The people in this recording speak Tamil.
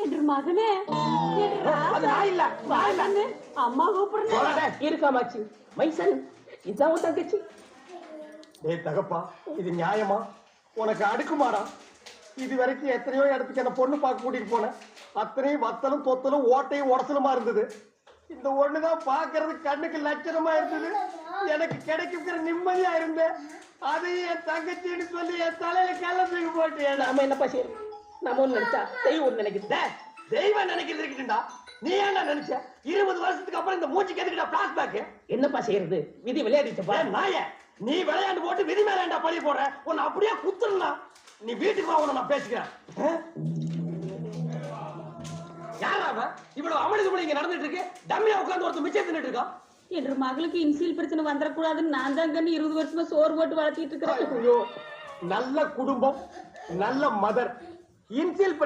என்று மகனே அது நான் இல்ல அம்மா கூப்பிடுறேன் இருக்காமாச்சு மைசன் இதான் உன் தங்கச்சி. டேய் தகப்பா, இது நியாயமா? உனக்கு அடுக்குமாடா? இது வரைக்கும் எத்தனையோ இடத்துக்கு என்ன பொண்ணு பார்க்க கூட்டிட்டு போனேன். அத்தனையும் வத்தலும் தொத்தலும் ஓட்டையும் உடசலுமா இருந்தது. இந்த ஒண்ணுதான் பாக்குறது கண்ணுக்கு லட்சணமா இருந்தது. எனக்கு கிடைக்கிற நிம்மதியா இருந்தேன். அதையும் என் தங்கச்சின்னு சொல்லி என் தலையில கள்ளத்துக்கு போட்டு நாம என்னப்பா செய்யணும்? நம்ம ஒண்ணு நினைச்சா தெய்வம் ஒண்ணு நினைக்குது. தெய்வம் நினைக்கிறது இருக்குடா. நீ என்ன நினைச்ச? 20 வருஷத்துக்கு அப்புறம் இந்த மூச்சுக்கு எதுக்குடா பிளாஷ்பேக்? என்னப்பா செய்யறது? விதி விளையாடிச்சப்பா. நாய, நீ விளையாண்டு போட்டு விதி மேலேண்டா பழி போடுற. உன்னை அப்படியே குத்துறா. நீ வீட்டுக்கு வா, உன்னை நான் பேசிக்கிறேன். யாரா அவன்? இவ்வளவு அமளி துமளி இங்க நடந்துட்டு இருக்கு. டம்மியா உட்கார்ந்து ஒருத்தர் மிச்சம் தின்னுட்டு இருக்கா. என்ற மகளுக்கு இன்சியல் பிரச்சனை வந்துடக்கூடாதுன்னு நான் தான் 20 வருஷமா சோறு போட்டு வளர்த்திட்டு இருக்கிறேன். நல்ல குடும்பம், நல்ல மதர். இன்சியல்